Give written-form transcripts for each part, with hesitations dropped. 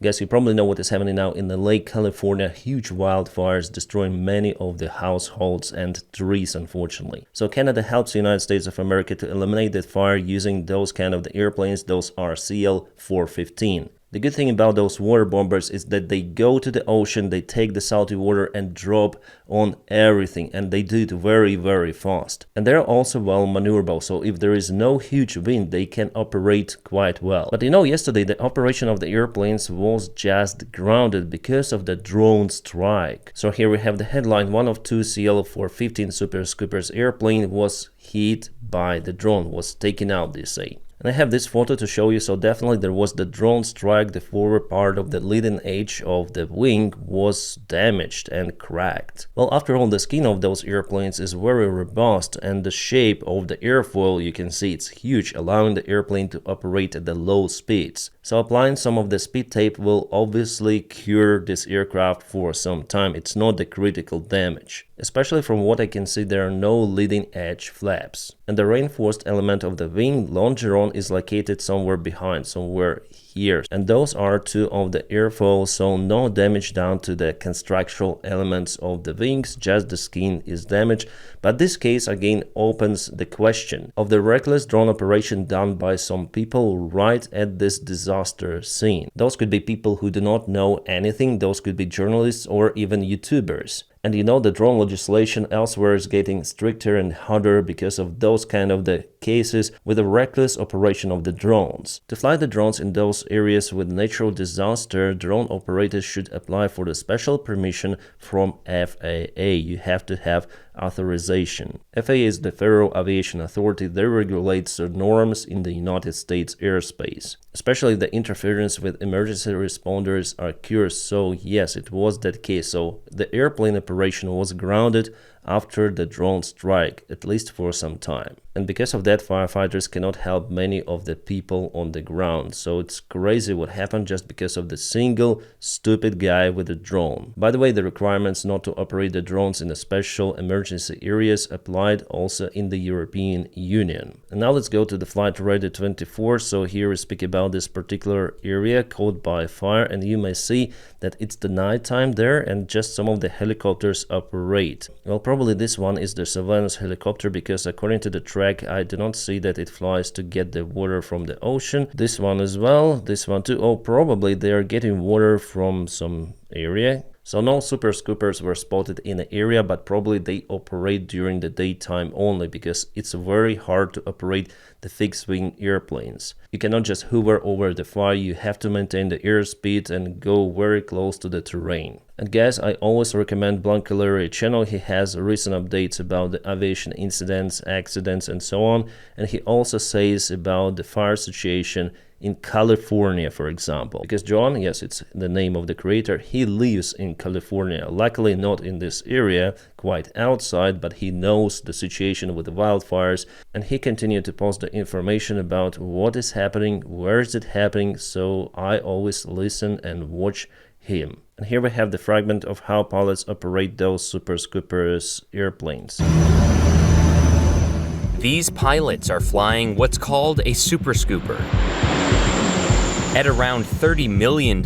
Guys, you probably know what is happening now in the Lake California. Huge wildfires destroying many of the households and trees, unfortunately. So Canada helps the United States of America to eliminate that fire using those kind of the airplanes. Those are CL-415. The good thing about those water bombers is that they go to the ocean, they take the salty water and drop on everything, and they do it very, very fast. And they're also well maneuverable, so if there is no huge wind, they can operate quite well. But yesterday the operation of the airplanes was just grounded because of the drone strike. So here we have the headline: one of two CL-415 Super Scoopers airplane was hit by the drone, was taken out, they say. And I have this photo to show you. So definitely there was the drone strike. The forward part of the leading edge of the wing was damaged and cracked. Well, after all, the skin of those airplanes is very robust, and the shape of the airfoil, you can see it's huge, allowing the airplane to operate at the low speeds. So applying some of the speed tape will obviously cure this aircraft for some time. It's not the critical damage. Especially from what I can see, there are no leading edge flaps. And the reinforced element of the wing longeron is located somewhere behind, somewhere here. And those are two of the airfoils, so no damage down to the constructional elements of the wings, just the skin is damaged. But this case again opens the question of the reckless drone operation done by some people right at this disaster scene. Those could be people who do not know anything, those could be journalists or even YouTubers. And the drone legislation elsewhere is getting stricter and harder because of those kind of the cases with the reckless operation of the drones. To fly the drones in those areas with natural disaster, drone operators should apply for the special permission from FAA. You have to have authorization. FAA is the Federal Aviation Authority that regulates the norms in the United States airspace. Especially the interference with emergency responders occurs. So yes, it was that case. So the airplane operation was grounded after the drone strike, at least for some time. And because of that, firefighters cannot help many of the people on the ground. So it's crazy what happened just because of the single stupid guy with a drone. By the way, the requirements not to operate the drones in the special emergency areas applied also in the European Union. And now let's go to the Flight Ready 24. So here we speak about this particular area caught by fire, and you may see that it's the nighttime there and just some of the helicopters operate. Well, probably this one is the surveillance helicopter, because according to the track I do not see that it flies to get the water from the ocean. This one as well, this one too. Oh, probably they are getting water from some area. So no super scoopers were spotted in the area, but probably they operate during the daytime only, because it's very hard to operate the fixed-wing airplanes. You cannot just hover over the fire, you have to maintain the airspeed and go very close to the terrain. And guys, I always recommend Blanc Leary channel. He has recent updates about the aviation incidents, accidents and so on. And he also says about the fire situation in California, for example. Because John, yes, it's the name of the creator, he lives in California. Luckily not in this area, quite outside, but he knows the situation with the wildfires, and he continued to post the information about what is happening, where is it happening, so I always listen and watch him. And here we have the fragment of how pilots operate those Super Scoopers airplanes. These pilots are flying what's called a Super Scooper. At around $30 million,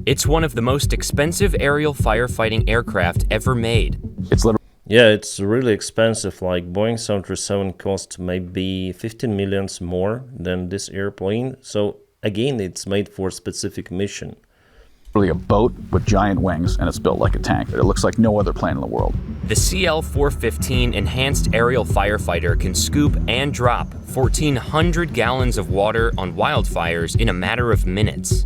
it's one of the most expensive aerial firefighting aircraft ever made. Yeah, it's really expensive. Like Boeing 737 cost maybe 15 millions more than this airplane. So again, it's made for a specific mission. Really a boat with giant wings, and it's built like a tank. It looks like no other plane in the world. The CL-415 Enhanced Aerial Firefighter can scoop and drop 1,400 gallons of water on wildfires in a matter of minutes.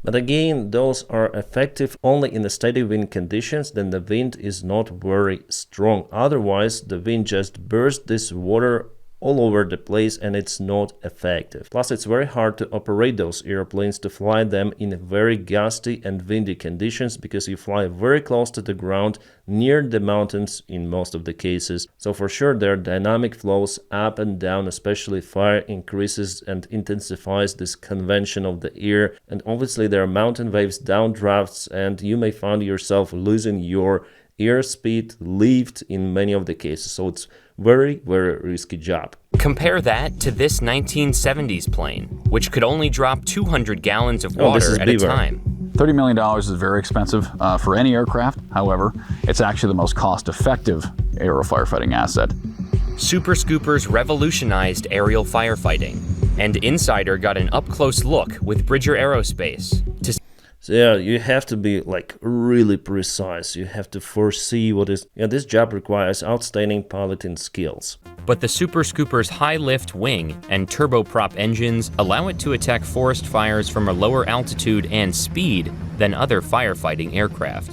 But again, those are effective only in the steady wind conditions, then the wind is not very strong. Otherwise, the wind just bursts this water all over the place and it's not effective. Plus, it's very hard to operate those airplanes, to fly them in very gusty and windy conditions, because you fly very close to the ground, near the mountains in most of the cases. So for sure there are dynamic flows up and down, especially fire increases and intensifies this convection of the air, and obviously there are mountain waves, downdrafts, and you may find yourself losing your airspeed, lift in many of the cases. So it's very, very risky job. Compare that to this 1970s plane, which could only drop 200 gallons of water at a time. $30 million is very expensive for any aircraft. However, it's actually the most cost-effective aerial firefighting asset. Super Scoopers revolutionized aerial firefighting, and Insider got an up-close look with Bridger Aerospace. So yeah, you have to be like really precise. You have to foresee what is... Yeah, this job requires outstanding piloting skills. But the Super Scooper's high-lift wing and turboprop engines allow it to attack forest fires from a lower altitude and speed than other firefighting aircraft.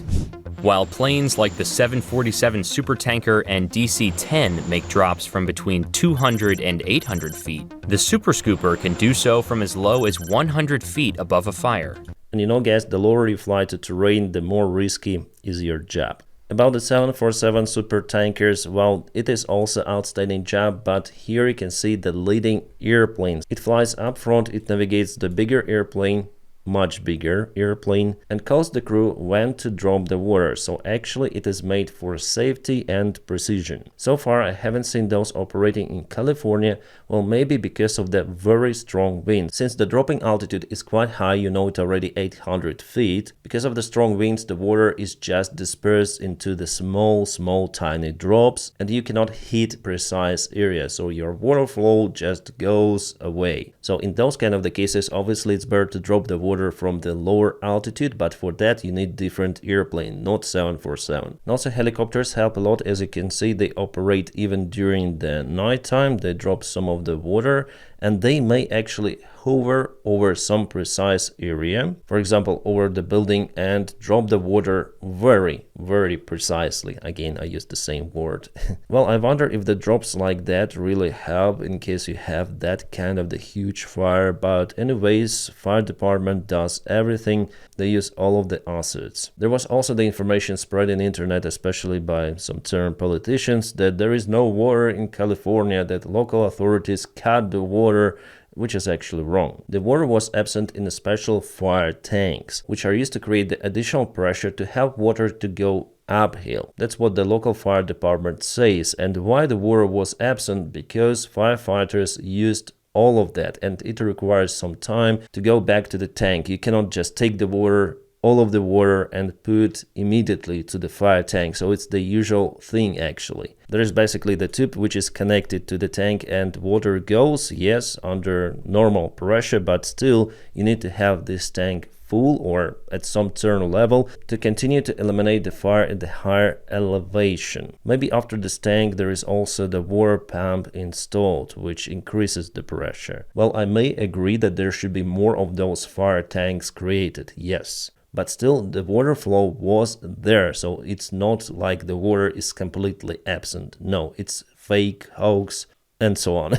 While planes like the 747 Supertanker and DC-10 make drops from between 200 and 800 feet, the Super Scooper can do so from as low as 100 feet above a fire. And you know, guys, the lower you fly to terrain, the more risky is your job. About the 747 Supertankers, well, it is also outstanding job, but here you can see the leading airplanes. It flies up front, it navigates the bigger airplane, much bigger airplane, and tells the crew when to drop the water. So actually it is made for safety and precision. So far I haven't seen those operating in California, well, maybe because of the very strong wind. Since the dropping altitude is quite high, you know it already 800 feet, because of the strong winds the water is just dispersed into the small tiny drops, and you cannot hit precise areas, so your water flow just goes away. So in those kind of the cases, obviously it's better to drop the water from the lower altitude, but for that you need different airplane, not 747. And also helicopters help a lot. As you can see, they operate even during the night time. They drop some of the water, and they may actually hover over some precise area, for example over the building, and drop the water very precisely. Again, I used the same word. Well, I wonder if the drops like that really help in case you have that kind of the huge fire, but anyways, fire department does everything. They use all of the assets. There was also the information spread in the internet, especially by some term politicians, that there is no water in California, that local authorities cut the water, which is actually wrong. The water was absent in the special fire tanks, which are used to create the additional pressure to help water to go uphill. That's what the local fire department says. And why the water was absent? Because firefighters used all of that, and it requires some time to go back to the tank. You cannot just take the water, all of the water, and put immediately to the fire tank. So it's the usual thing actually. There is basically the tube which is connected to the tank, and water goes, yes, under normal pressure, but still you need to have this tank full or at some certain level to continue to eliminate the fire at the higher elevation. Maybe after this tank there is also the water pump installed, which increases the pressure. Well, I may agree that there should be more of those fire tanks created, yes. But still, the water flow was there, so it's not like the water is completely absent. No, it's fake, hoax, and so on.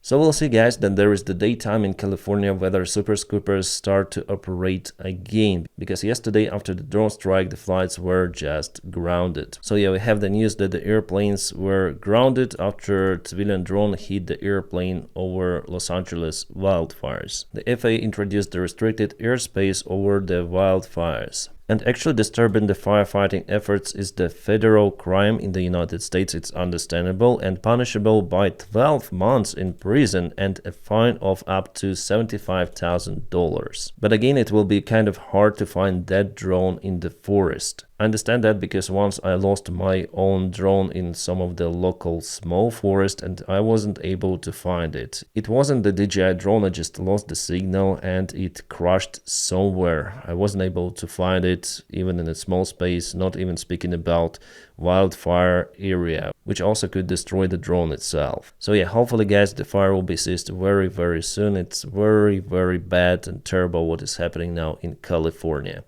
So we'll see, guys. Then there is the daytime in California whether Super Scoopers start to operate again, because yesterday after the drone strike the flights were just grounded. So yeah, we have the news that the airplanes were grounded after civilian drone hit the airplane over Los Angeles wildfires. The FAA introduced the restricted airspace over the wildfires. And actually disturbing the firefighting efforts is the federal crime in the United States. It's understandable and punishable by 12 months in prison and a fine of up to $75,000. But again, it will be kind of hard to find that drone in the forest. I understand that because once I lost my own drone in some of the local small forest and I wasn't able to find it. It wasn't the DJI drone, I just lost the signal and it crashed somewhere. I wasn't able to find it even in a small space, not even speaking about wildfire area, which also could destroy the drone itself. So yeah, hopefully guys, the fire will be ceased very soon. It's very bad and terrible what is happening now in California.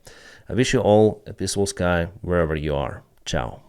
I wish you all a peaceful sky wherever you are. Ciao.